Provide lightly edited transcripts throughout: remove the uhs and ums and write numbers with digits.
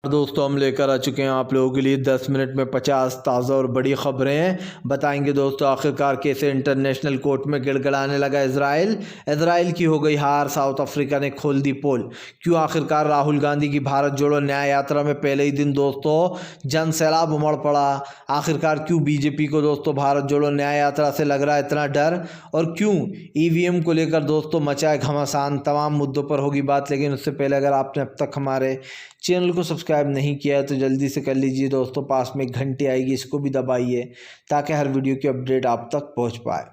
दोस्तों हम लेकर आ चुके हैं आप लोगों के लिए 10 मिनट में 50 ताज़ा और बड़ी खबरें बताएंगे। दोस्तों आखिरकार कैसे इंटरनेशनल कोर्ट में गिड़गिड़ाने लगा इजराइल की हो गई हार, साउथ अफ्रीका ने खोल दी पोल। क्यों आखिरकार राहुल गांधी की भारत जोड़ो न्याय यात्रा में पहले ही दिन दोस्तों जन सैलाब उमड़ पड़ा। आखिरकार क्यों बीजेपी को दोस्तों भारत जोड़ो न्याय यात्रा से लग रहा है इतना डर, और क्यों ईवीएम को लेकर दोस्तों मचा है घमासान। तमाम मुद्दों पर होगी बात, लेकिन उससे पहले अगर आपने अब तक हमारे चैनल को सब्सक्राइब नहीं किया है तो जल्दी से कर लीजिए दोस्तों। पास में एक घंटी आएगी, इसको भी दबाइए ताकि हर वीडियो की अपडेट आप तक पहुंच पाए।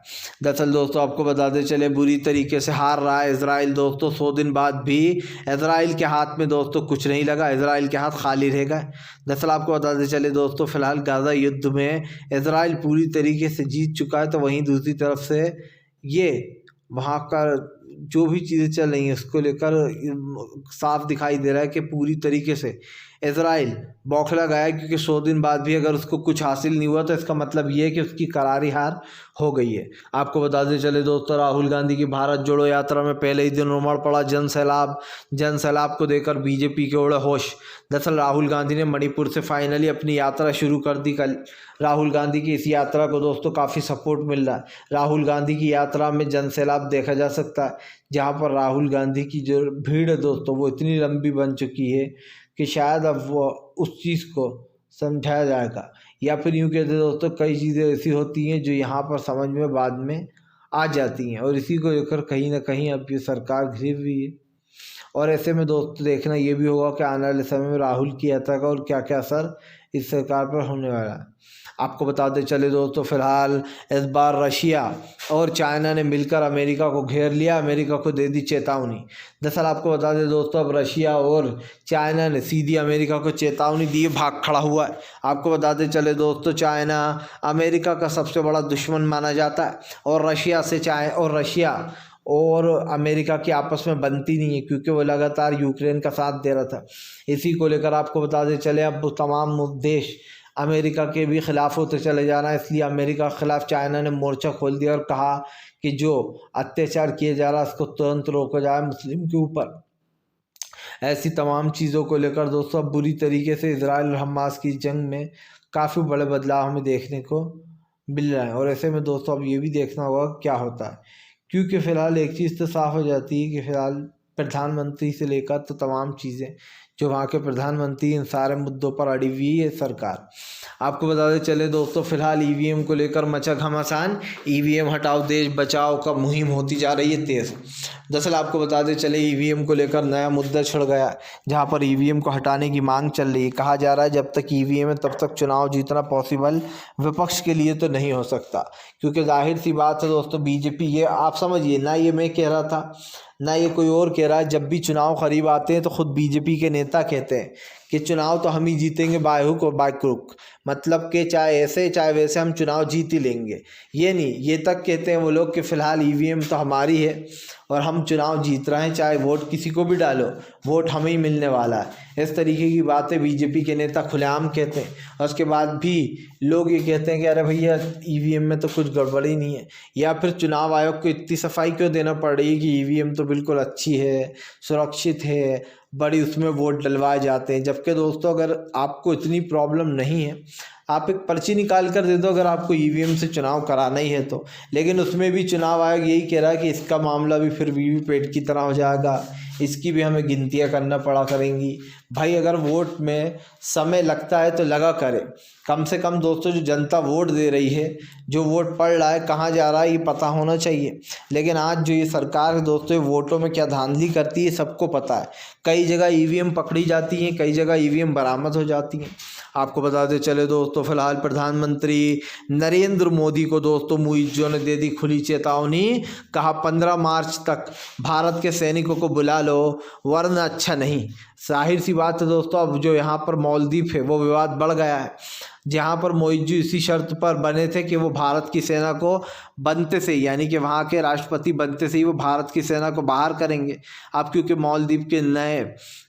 दरअसल दोस्तों आपको बताते चले, बुरी तरीके से हार रहा है इजराइल दोस्तों। 100 दिन बाद भी इजराइल के हाथ में दोस्तों कुछ नहीं लगा, इजराइल के हाथ खाली रह गए। दरअसल आपको बताते चले दोस्तों, फिलहाल गाज़ा युद्ध में इजराइल पूरी तरीके से जीत चुका है, तो वहीं दूसरी तरफ से ये वहाँ का जो भी चीज़ें चल रही हैं उसको लेकर साफ दिखाई दे रहा है कि पूरी तरीके से इजराइल बौखला गया है। क्योंकि 100 दिन बाद भी अगर उसको कुछ हासिल नहीं हुआ तो इसका मतलब ये है कि उसकी करारी हार हो गई है। आपको बताते चले दोस्तों, राहुल गांधी की भारत जोड़ो यात्रा में पहले ही दिन उमड़ पड़ा जन सैलाब को देकर बीजेपी के उड़े होश। दरअसल राहुल गांधी ने मणिपुर से फाइनली अपनी यात्रा शुरू कर दी। कल राहुल गांधी की इस यात्रा को दोस्तों काफ़ी सपोर्ट मिल रहा है। राहुल गांधी की यात्रा में जन सैलाब देखा जा सकता है, जहां पर राहुल गांधी की जो भीड़ है दोस्तों वो इतनी लंबी बन चुकी है कि शायद अब वो उस चीज़ को समझाया जाएगा, या फिर यूँ कहते दोस्तों कई चीज़ें ऐसी होती हैं जो यहाँ पर समझ में बाद में आ जाती हैं, और इसी को लेकर कहीं ना कहीं अब ये सरकार घिरी हुई है। और ऐसे में दोस्तों देखना ये भी होगा कि आने वाले समय में राहुल की यात्रा का और क्या क्या असर इस सरकार पर होने वाला है। आपको बताते चले दोस्तों, फिलहाल इस बार रशिया और चाइना ने मिलकर अमेरिका को घेर लिया, अमेरिका को दे दी चेतावनी। दरअसल आपको बता दें दोस्तों, अब रशिया और चाइना ने सीधी अमेरिका को चेतावनी दी, भाग खड़ा हुआ है। आपको बताते चले दोस्तों, चाइना अमेरिका का सबसे बड़ा दुश्मन माना जाता है, और रशिया और अमेरिका की आपस में बनती नहीं है, क्योंकि वो लगातार यूक्रेन का साथ दे रहा था। इसी को लेकर आपको बताते चले, अब तमाम देश अमेरिका के भी खिलाफ होते चले जा रहा है। इसलिए अमेरिका के खिलाफ चाइना ने मोर्चा खोल दिया और कहा कि जो अत्याचार किया जा रहा है उसको तुरंत रोका जाए मुस्लिम के ऊपर। ऐसी तमाम चीज़ों को लेकर दोस्तों अब बुरी तरीके से इजराइल और हमास की जंग में काफ़ी बड़े बदलाव हमें देखने को मिल रहे हैं। और ऐसे में दोस्तों अब ये भी देखना होगा क्या होता है, क्योंकि फ़िलहाल एक चीज़ तो साफ़ हो जाती है कि फ़िलहाल प्रधानमंत्री से लेकर तो तमाम चीज़ें जो वहाँ के प्रधानमंत्री इन सारे मुद्दों पर अड़ी हुई है सरकार। आपको बताते चले दोस्तों, फिलहाल ईवीएम को लेकर मचा घमासान। ईवीएम हटाओ देश बचाओ का मुहिम होती जा रही है तेज़। दरअसल आपको बताते चले, ईवीएम को लेकर नया मुद्दा छिड़ गया, जहाँ पर ईवीएम को हटाने की मांग चल रही है। कहा जा रहा है जब तक ईवीएम है तब तक चुनाव जीतना पॉसिबल विपक्ष के लिए तो नहीं हो सकता, क्योंकि जाहिर सी बात है दोस्तों, बीजेपी, ये आप समझिए ना, ये मैं कह रहा था ना ये कोई और कह रहा है, जब भी चुनाव करीब आते हैं तो खुद बीजेपी के नेता कहते हैं कि चुनाव तो हम ही जीतेंगे बाय हुक और बाय क्रुक, मतलब कि चाहे ऐसे चाहे वैसे हम चुनाव जीत ही लेंगे। ये नहीं, ये तक कहते हैं वो लोग कि फ़िलहाल ईवीएम तो हमारी है और हम चुनाव जीत रहे हैं, चाहे वोट किसी को भी डालो वोट हमें ही मिलने वाला है। इस तरीके की बातें बीजेपी के नेता खुलेआम कहते हैं, और उसके बाद भी लोग ये कहते हैं कि अरे भैया ईवीएम में तो कुछ गड़बड़ ही नहीं है, या फिर चुनाव आयोग को इतनी सफाई क्यों देना पड़ रही है कि ईवीएम तो बिल्कुल अच्छी है, सुरक्षित है, बड़ी उसमें वोट डलवाए जाते हैं। जबकि दोस्तों अगर आपको इतनी प्रॉब्लम नहीं है, आप एक पर्ची निकाल कर दे दो अगर आपको ईवीएम से चुनाव कराना ही है तो। लेकिन उसमें भी चुनाव आयोग यही कह रहा है कि इसका मामला भी फिर वीवीपैट की तरह हो जाएगा, इसकी भी हमें गिनतियां करना पड़ा करेंगी। भाई अगर वोट में समय लगता है तो लगा करे, कम से कम दोस्तों जो जनता वोट दे रही है, जो वोट पड़ रहा है, कहाँ जा रहा है, ये पता होना चाहिए। लेकिन आज जो ये सरकार है दोस्तों, वोटों में क्या धांधली करती है सबको पता है। कई जगह ईवीएम पकड़ी जाती हैं, कई जगह ईवीएम बरामद हो जाती हैं। आपको बताते चले दोस्तों, फिलहाल प्रधानमंत्री नरेंद्र मोदी को दोस्तों मुइज्जों ने दे दी खुली चेतावनी। कहा 15 मार्च तक भारत के सैनिकों को बुला लो वरना अच्छा नहीं। जाहिर सी बात है दोस्तों, अब जो यहाँ पर मालदीव है वो विवाद बढ़ गया है। जहाँ पर मौजू इसी शर्त पर बने थे कि वो भारत की सेना को बनते से ही, यानी कि वहाँ के राष्ट्रपति बनते से ही वो भारत की सेना को बाहर करेंगे। अब क्योंकि मालदीव के नए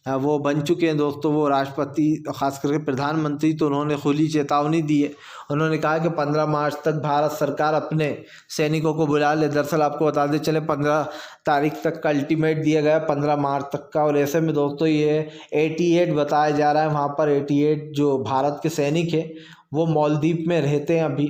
वो बन चुके हैं दोस्तों, वो राष्ट्रपति खास करके प्रधानमंत्री, तो उन्होंने खुली चेतावनी दी है। उन्होंने कहा कि 15 मार्च तक भारत सरकार अपने सैनिकों को बुला ले। दरअसल आपको बता दें चले 15 तारीख तक का अल्टीमेट दिया गया, 15 मार्च तक का। और ऐसे में दोस्तों ये 88 बताया जा रहा है, वहाँ पर 88 जो भारत के सैनिक हैं वो मालदीव में रहते हैं अभी।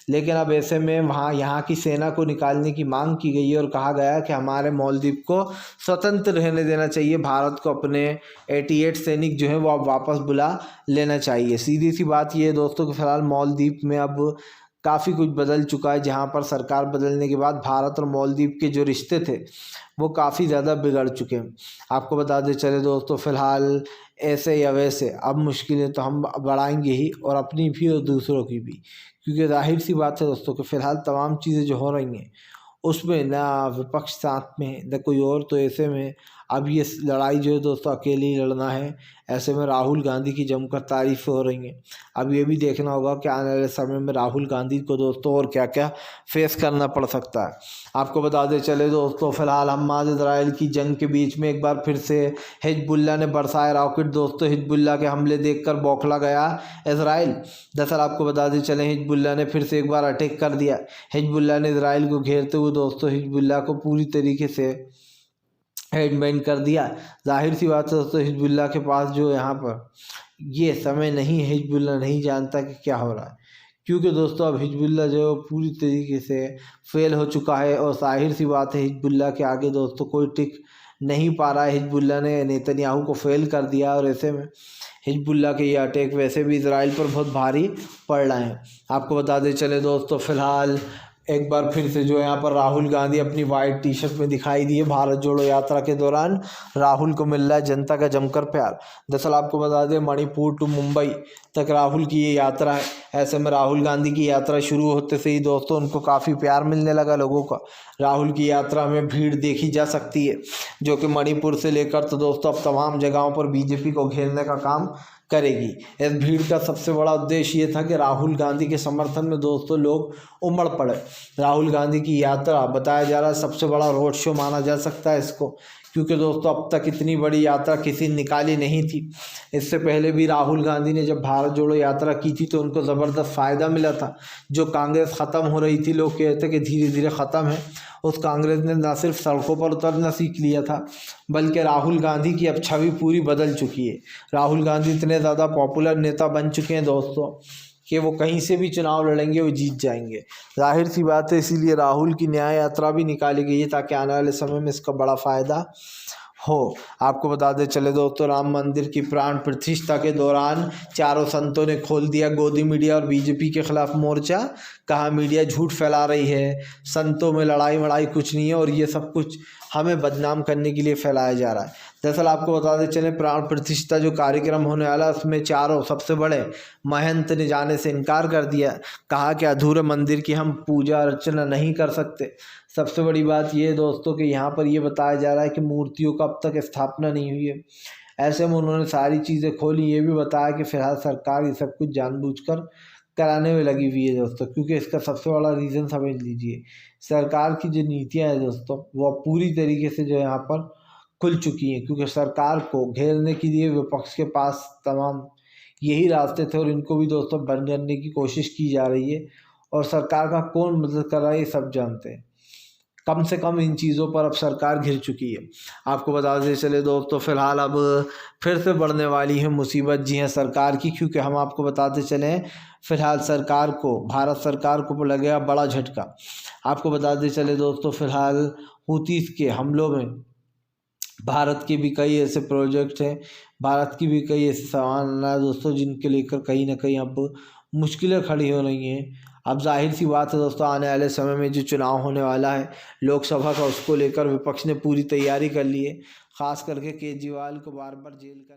लेकिन अब ऐसे में वहाँ यहाँ की सेना को निकालने की मांग की गई है और कहा गया कि हमारे मालदीव को स्वतंत्र रहने देना चाहिए, भारत को अपने 88 सैनिक जो हैं वो अब वापस बुला लेना चाहिए। सीधी सी बात ये है दोस्तों कि फ़िलहाल मालदीव में अब काफ़ी कुछ बदल चुका है, जहाँ पर सरकार बदलने के बाद भारत और मालदीव के जो रिश्ते थे वो काफ़ी ज़्यादा बिगड़ चुके हैं। आपको बता दें चले दोस्तों, फ़िलहाल ऐसे या वैसे अब मुश्किलें तो हम बढ़ाएंगे ही, और अपनी भी और दूसरों की भी, क्योंकि जाहिर सी बात है दोस्तों कि फ़िलहाल तमाम चीज़ें जो हो रही हैं उसमें ना विपक्ष साथ में न कोई और। तो ऐसे में अब ये लड़ाई जो है दोस्तों अकेले ही लड़ना है। ऐसे में राहुल गांधी की जमकर तारीफ़ें हो रही हैं। अब ये भी देखना होगा कि आने वाले समय में राहुल गांधी को दोस्तों और क्या क्या फेस करना पड़ सकता है। आपको बता दें चले दोस्तों, फ़िलहाल हमास इजराइल की जंग के बीच में एक बार फिर से हिजबुल्लाह ने बरसाए रॉकेट। दोस्तों हिजबुल्लाह के हमले देखकर बौखला गया इजराइल। दरअसल आपको बता दें चले हिजबुल्लाह ने फिर से एक बार अटैक कर दिया। हिजबुल्लाह ने इजराइल को घेरते हुए दोस्तों हिजबुल्लाह को पूरी तरीके से हेडबैंड कर दिया। जाहिर सी बात है दोस्तों हिजबुल्लाह के पास जो यहाँ पर ये समय नहीं है, हिजबुल्लाह नहीं जानता कि क्या हो रहा है, क्योंकि दोस्तों अब हिजबुल्लाह जो है पूरी तरीके से फेल हो चुका है। और जाहिर सी बात है हिजबुल्लाह के आगे दोस्तों कोई टिक नहीं पा रहा है। हिजबुल्लाह ने नेतन्याहू को फेल कर दिया, और ऐसे में हिजबुल्लाह के ये अटैक वैसे भी इजराइल पर बहुत भारी पड़ रहे हैं। आपको बता दें चले दोस्तों, फ़िलहाल एक बार फिर से जो यहाँ पर राहुल गांधी अपनी वाइट टी शर्ट में दिखाई दिए। भारत जोड़ो यात्रा के दौरान राहुल को मिल रहा है जनता का जमकर प्यार। दरअसल आपको बता दें मणिपुर टू मुंबई तक राहुल की ये यात्रा है। ऐसे में राहुल गांधी की यात्रा शुरू होते से ही दोस्तों उनको काफ़ी प्यार मिलने लगा लोगों का। राहुल की यात्रा में भीड़ देखी जा सकती है, जो कि मणिपुर से लेकर तो दोस्तों अब तमाम जगहों पर बीजेपी को घेरने का काम करेगी। इस भीड़ का सबसे बड़ा उद्देश्य ये था कि राहुल गांधी के समर्थन में दोस्तों लोग उमड़ पड़े। राहुल गांधी की यात्रा बताया जा रहा है सबसे बड़ा रोड शो माना जा सकता है इसको, क्योंकि दोस्तों अब तक इतनी बड़ी यात्रा किसी ने निकाली नहीं थी। इससे पहले भी राहुल गांधी ने जब भारत जोड़ो यात्रा की थी तो उनको ज़बरदस्त फ़ायदा मिला था। जो कांग्रेस ख़त्म हो रही थी, लोग कहते कि धीरे धीरे ख़त्म है, उस कांग्रेस ने न सिर्फ सड़कों पर उतरना सीख लिया था, बल्कि राहुल गांधी की अब छवि पूरी बदल चुकी है। राहुल गांधी इतने ज़्यादा पॉपुलर नेता बन चुके हैं दोस्तों कि वो कहीं से भी चुनाव लड़ेंगे वो जीत जाएंगे। जाहिर सी बात है, इसीलिए राहुल की न्याय यात्रा भी निकाली गई है ताकि आने वाले समय में इसका बड़ा फ़ायदा हो। आपको बता दें चले दोस्तों, राम मंदिर की प्राण प्रतिष्ठा के दौरान चारों संतों ने खोल दिया गोदी मीडिया और बीजेपी के खिलाफ मोर्चा। कहा मीडिया झूठ फैला रही है, संतों में लड़ाई वड़ाई कुछ नहीं है और ये सब कुछ हमें बदनाम करने के लिए फैलाया जा रहा है। दरअसल आपको बता दें चले प्राण प्रतिष्ठा जो कार्यक्रम होने वाला उसमें चारों सबसे बड़े महंत ने जाने से इनकार कर दिया। कहा कि अधूरे मंदिर की हम पूजा अर्चना नहीं कर सकते। सबसे बड़ी बात ये दोस्तों कि यहाँ पर ये बताया जा रहा है कि मूर्तियों का अब तक स्थापना नहीं हुई है। ऐसे में उन्होंने सारी चीज़ें खोली। ये भी बताया कि फ़िलहाल सरकार ये सब कुछ जानबूझकर कराने में लगी हुई है दोस्तों, क्योंकि इसका सबसे बड़ा रीज़न समझ लीजिए, सरकार की जो नीतियाँ हैं दोस्तों वो पूरी तरीके से जो यहाँ पर खुल चुकी हैं, क्योंकि सरकार को घेरने के लिए विपक्ष के पास तमाम यही रास्ते थे और इनको भी दोस्तों बंद करने की कोशिश की जा रही है। और सरकार का कौन मदद कर रहा है ये सब जानते हैं। कम से कम इन चीज़ों पर अब सरकार घिर चुकी है। आपको बताते चले दोस्तों, फ़िलहाल अब फिर से बढ़ने वाली है मुसीबत जी हैं सरकार की, क्योंकि हम आपको बताते चले फ़िलहाल सरकार को, भारत सरकार को लगेगा बड़ा झटका। आपको बताते चले दोस्तों, फ़िलहाल हूतीस के हमलों में भारत के भी कई ऐसे प्रोजेक्ट हैं, भारत की भी कई ऐसे सामान है दोस्तों जिनके लेकर कहीं ना कहीं अब मुश्किलें खड़ी हो रही हैं। अब जाहिर सी बात है दोस्तों, आने वाले समय में जो चुनाव होने वाला है लोकसभा का, उसको लेकर विपक्ष ने पूरी तैयारी कर ली है। ख़ास करके केजरीवाल को बार बार जेल का